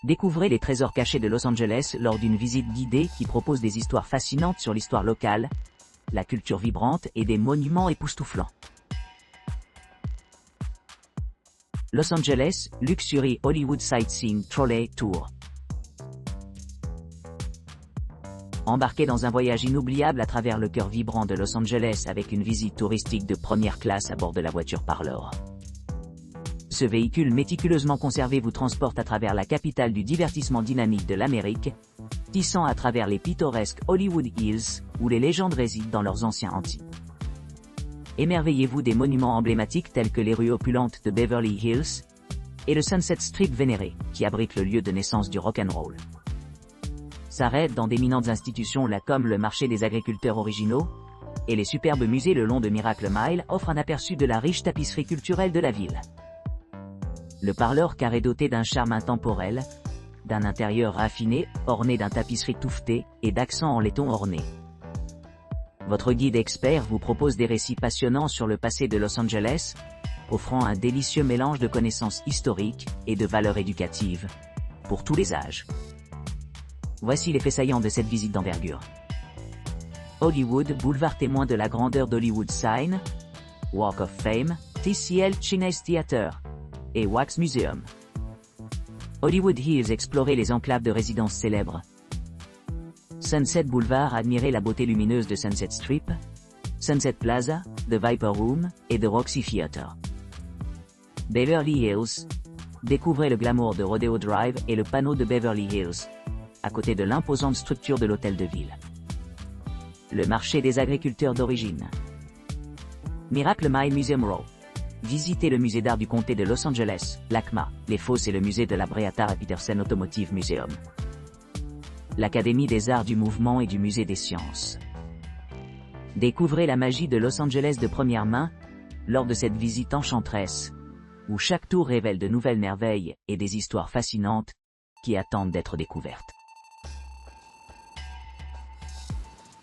Découvrez les trésors cachés de Los Angeles lors d'une visite guidée qui propose des histoires fascinantes sur l'histoire locale, la culture vibrante et des monuments époustouflants. Los Angeles, Luxury Hollywood Sightseeing Trolley Tour. Embarquez dans un voyage inoubliable à travers le cœur vibrant de Los Angeles avec une visite touristique de première classe à bord de la voiture Parlor. Ce véhicule méticuleusement conservé vous transporte à travers la capitale du divertissement dynamique de l'Amérique, tissant à travers les pittoresques Hollywood Hills, où les légendes résident dans leurs anciens hantis. Émerveillez-vous des monuments emblématiques tels que les rues opulentes de Beverly Hills et le Sunset Strip vénéré, qui abrite le lieu de naissance du rock'n'roll. S'arrêtent dans d'éminentes institutions là comme le marché des agriculteurs originaux, et les superbes musées le long de Miracle Mile offrent un aperçu de la riche tapisserie culturelle de la ville. Le Parlor Car est doté d'un charme intemporel, d'un intérieur raffiné, orné d'un tapisserie touffetée et d'accents en laiton ornés. Votre guide expert vous propose des récits passionnants sur le passé de Los Angeles, offrant un délicieux mélange de connaissances historiques et de valeurs éducatives, pour tous les âges. Voici les faits saillants de cette visite d'envergure. Hollywood, boulevard témoin de la grandeur d'Hollywood Sign, Walk of Fame, TCL Chinese Theater et Wax Museum. Hollywood Hills, explorer les enclaves de résidences célèbres. Sunset Boulevard, admirer la beauté lumineuse de Sunset Strip, Sunset Plaza, The Viper Room et The Roxy Theater. Beverly Hills, découvrez le glamour de Rodeo Drive et le panneau de Beverly Hills, à côté de l'imposante structure de l'hôtel de ville. Le marché des agriculteurs d'origine. Miracle Mile Museum Row. Visitez le musée d'art du comté de Los Angeles, l'ACMA, les Fosses et le musée de la Breatara Petersen Automotive Museum. L'Académie des arts du mouvement et du musée des sciences. Découvrez la magie de Los Angeles de première main, lors de cette visite enchanteresse, où chaque tour révèle de nouvelles merveilles et des histoires fascinantes, qui attendent d'être découvertes.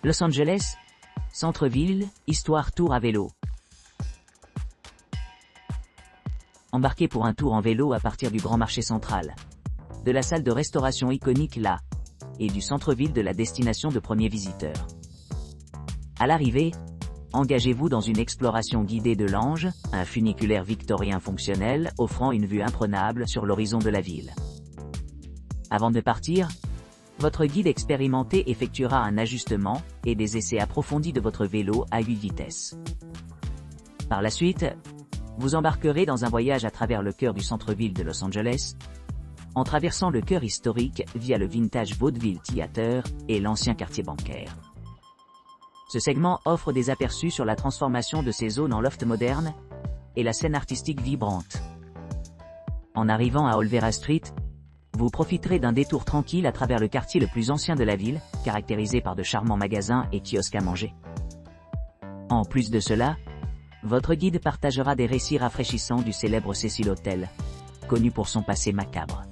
Los Angeles, centre-ville, histoire tour à vélo. Embarquez pour un tour en vélo à partir du Grand Marché Central, de la salle de restauration iconique là, et du centre-ville de la destination de premiers visiteurs. À l'arrivée, engagez-vous dans une exploration guidée de l'Ange, un funiculaire victorien fonctionnel offrant une vue imprenable sur l'horizon de la ville. Avant de partir, votre guide expérimenté effectuera un ajustement et des essais approfondis de votre vélo à 8 vitesses. Par la suite, vous embarquerez dans un voyage à travers le cœur du centre-ville de Los Angeles, en traversant le cœur historique via le Vintage Vaudeville Theater et l'ancien quartier bancaire. Ce segment offre des aperçus sur la transformation de ces zones en loft moderne et la scène artistique vibrante. En arrivant à Olvera Street, vous profiterez d'un détour tranquille à travers le quartier le plus ancien de la ville, caractérisé par de charmants magasins et kiosques à manger. En plus de cela, votre guide partagera des récits rafraîchissants du célèbre Cecil Hotel, connu pour son passé macabre.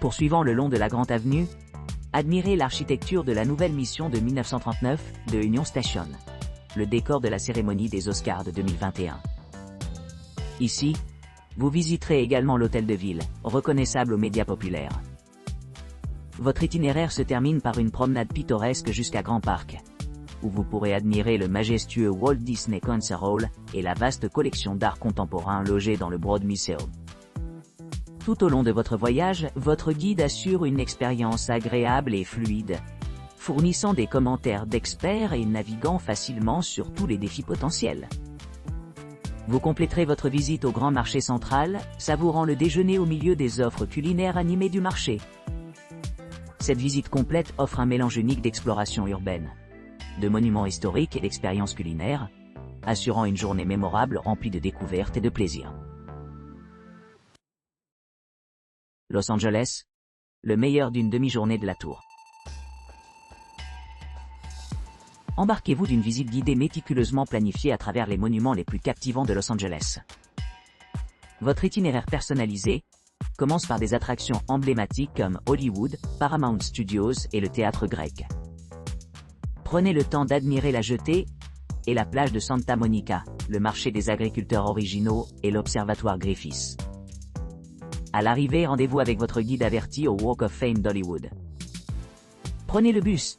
Poursuivant le long de la Grande Avenue, admirez l'architecture de la nouvelle mission de 1939 de Union Station, le décor de la cérémonie des Oscars de 2021. Ici, vous visiterez également l'hôtel de ville, reconnaissable aux médias populaires. Votre itinéraire se termine par une promenade pittoresque jusqu'à Grand Park, où vous pourrez admirer le majestueux Walt Disney Concert Hall et la vaste collection d'art contemporain logée dans le Broad Museum. Tout au long de votre voyage, votre guide assure une expérience agréable et fluide, fournissant des commentaires d'experts et naviguant facilement sur tous les défis potentiels. Vous compléterez votre visite au Grand Marché Central, savourant le déjeuner au milieu des offres culinaires animées du marché. Cette visite complète offre un mélange unique d'exploration urbaine, de monuments historiques et d'expériences culinaires, assurant une journée mémorable remplie de découvertes et de plaisir. Los Angeles, le meilleur d'une demi-journée de la tour. Embarquez-vous d'une visite guidée méticuleusement planifiée à travers les monuments les plus captivants de Los Angeles. Votre itinéraire personnalisé commence par des attractions emblématiques comme Hollywood, Paramount Studios et le théâtre grec. Prenez le temps d'admirer la jetée et la plage de Santa Monica, le marché des agriculteurs originaux et l'observatoire Griffith. À l'arrivée, rendez-vous avec votre guide averti au Walk of Fame d'Hollywood. Prenez le bus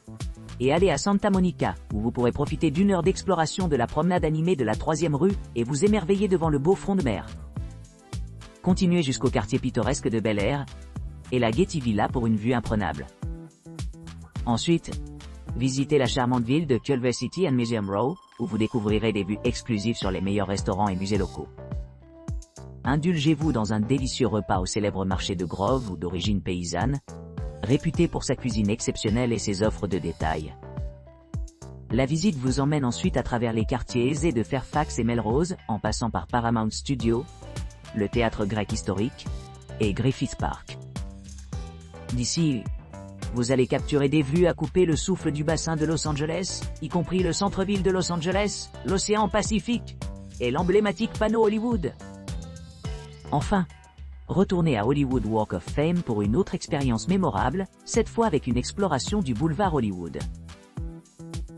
et allez à Santa Monica, où vous pourrez profiter d'une heure d'exploration de la promenade animée de la 3e rue et vous émerveiller devant le beau front de mer. Continuez jusqu'au quartier pittoresque de Bel Air et la Getty Villa pour une vue imprenable. Ensuite, visitez la charmante ville de Culver City and Museum Row, où vous découvrirez des vues exclusives sur les meilleurs restaurants et musées locaux. Indulgez-vous dans un délicieux repas au célèbre marché de Grove ou d'origine paysanne, réputé pour sa cuisine exceptionnelle et ses offres de détail. La visite vous emmène ensuite à travers les quartiers aisés de Fairfax et Melrose, en passant par Paramount Studios, le théâtre grec historique, et Griffith Park. D'ici, vous allez capturer des vues à couper le souffle du bassin de Los Angeles, y compris le centre-ville de Los Angeles, l'océan Pacifique, et l'emblématique panneau Hollywood. Enfin, retournez à Hollywood Walk of Fame pour une autre expérience mémorable, cette fois avec une exploration du boulevard Hollywood.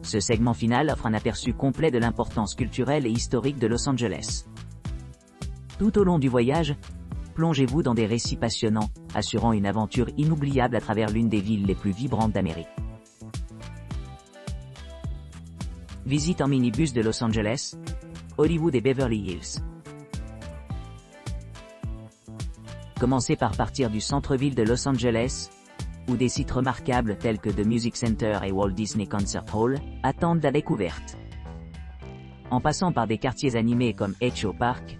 Ce segment final offre un aperçu complet de l'importance culturelle et historique de Los Angeles. Tout au long du voyage, plongez-vous dans des récits passionnants, assurant une aventure inoubliable à travers l'une des villes les plus vibrantes d'Amérique. Visite en minibus de Los Angeles, Hollywood et Beverly Hills. Commencez par partir du centre-ville de Los Angeles, où des sites remarquables tels que The Music Center et Walt Disney Concert Hall attendent la découverte. En passant par des quartiers animés comme Echo Park,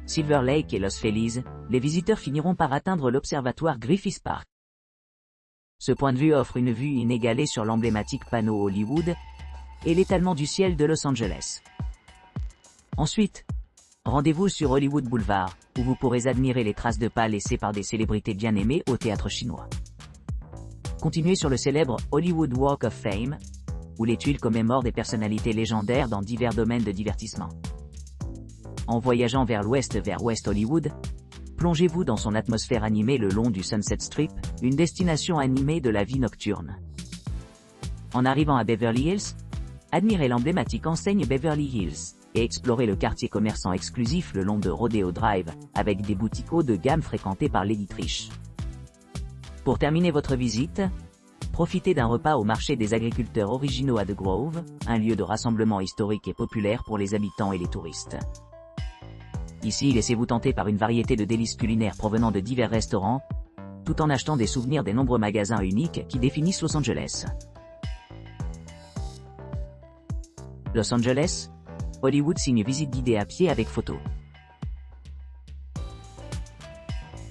Silver Lake et Los Feliz, les visiteurs finiront par atteindre l'observatoire Griffith Park. Ce point de vue offre une vue inégalée sur l'emblématique panneau Hollywood et l'étalement du ciel de Los Angeles. Ensuite, rendez-vous sur Hollywood Boulevard, où vous pourrez admirer les traces de pas laissées par des célébrités bien aimées au théâtre chinois. Continuez sur le célèbre Hollywood Walk of Fame, où les tuiles commémorent des personnalités légendaires dans divers domaines de divertissement. En voyageant vers l'ouest vers West Hollywood, plongez-vous dans son atmosphère animée le long du Sunset Strip, une destination animée de la vie nocturne. En arrivant à Beverly Hills, admirez l'emblématique enseigne Beverly Hills et explorez le quartier commerçant exclusif le long de Rodeo Drive, avec des boutiques haut de gamme fréquentées par Lady Trish. Pour terminer votre visite, profitez d'un repas au marché des agriculteurs originaux à The Grove, un lieu de rassemblement historique et populaire pour les habitants et les touristes. Ici, laissez-vous tenter par une variété de délices culinaires provenant de divers restaurants, tout en achetant des souvenirs des nombreux magasins uniques qui définissent Los Angeles. Los Angeles, Hollywood signe visite guidée à pied avec photo.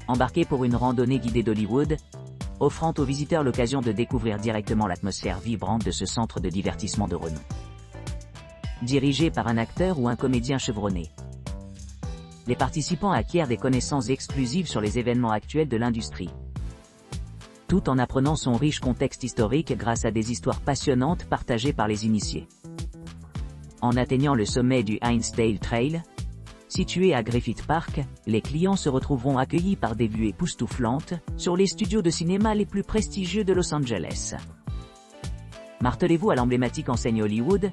Embarquez pour une randonnée guidée d'Hollywood, offrant aux visiteurs l'occasion de découvrir directement l'atmosphère vibrante de ce centre de divertissement de renom. Dirigé par un acteur ou un comédien chevronné, les participants acquièrent des connaissances exclusives sur les événements actuels de l'industrie, tout en apprenant son riche contexte historique grâce à des histoires passionnantes partagées par les initiés. En atteignant le sommet du Hinsdale Trail, situé à Griffith Park, les clients se retrouveront accueillis par des vues époustouflantes sur les studios de cinéma les plus prestigieux de Los Angeles. Martelez-vous à l'emblématique enseigne Hollywood,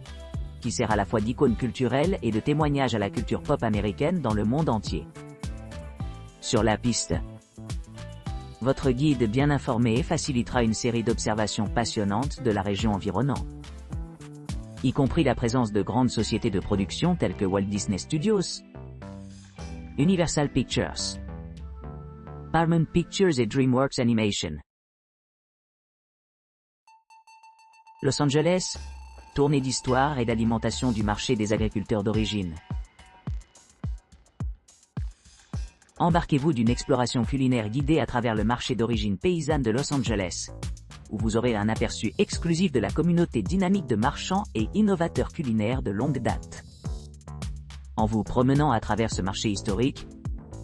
qui sert à la fois d'icône culturelle et de témoignage à la culture pop américaine dans le monde entier. Sur la piste, votre guide bien informé facilitera une série d'observations passionnantes de la région environnante, y compris la présence de grandes sociétés de production telles que Walt Disney Studios, Universal Pictures, Paramount Pictures et DreamWorks Animation. Los Angeles, tournée d'histoire et d'alimentation du marché des agriculteurs d'origine. Embarquez-vous d'une exploration culinaire guidée à travers le marché d'origine paysanne de Los Angeles, où vous aurez un aperçu exclusif de la communauté dynamique de marchands et innovateurs culinaires de longue date. En vous promenant à travers ce marché historique,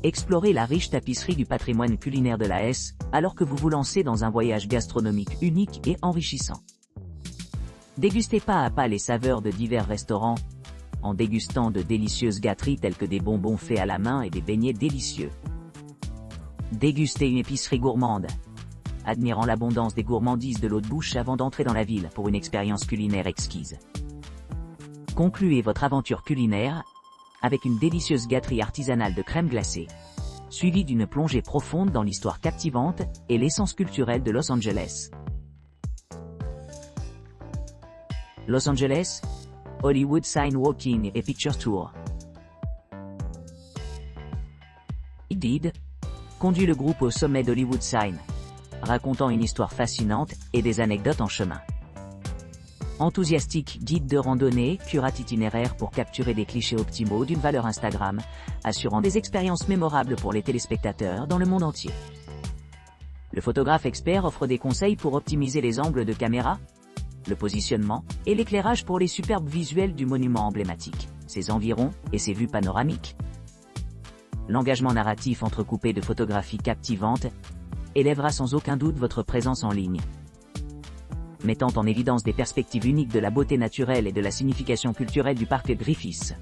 explorez la riche tapisserie du patrimoine culinaire de la S, alors que vous vous lancez dans un voyage gastronomique unique et enrichissant. Dégustez pas à pas les saveurs de divers restaurants, en dégustant de délicieuses gâteries telles que des bonbons faits à la main et des beignets délicieux. Dégustez une épicerie gourmande, admirant l'abondance des gourmandises de l'eau de bouche avant d'entrer dans la ville pour une expérience culinaire exquise. Concluez votre aventure culinaire avec une délicieuse gâterie artisanale de crème glacée, suivi d'une plongée profonde dans l'histoire captivante et l'essence culturelle de Los Angeles. Los Angeles, Hollywood Sign Walking et Picture Tour. Guide conduit le groupe au sommet d'Hollywood Sign, racontant une histoire fascinante et des anecdotes en chemin. Enthousiastique guide de randonnée curate itinéraire pour capturer des clichés optimaux d'une valeur Instagram, assurant des expériences mémorables pour les téléspectateurs dans le monde entier. Le photographe expert offre des conseils pour optimiser les angles de caméra, le positionnement et l'éclairage pour les superbes visuels du monument emblématique, ses environs et ses vues panoramiques. L'engagement narratif entrecoupé de photographies captivantes élèvera sans aucun doute votre présence en ligne, mettant en évidence des perspectives uniques de la beauté naturelle et de la signification culturelle du parc Griffith.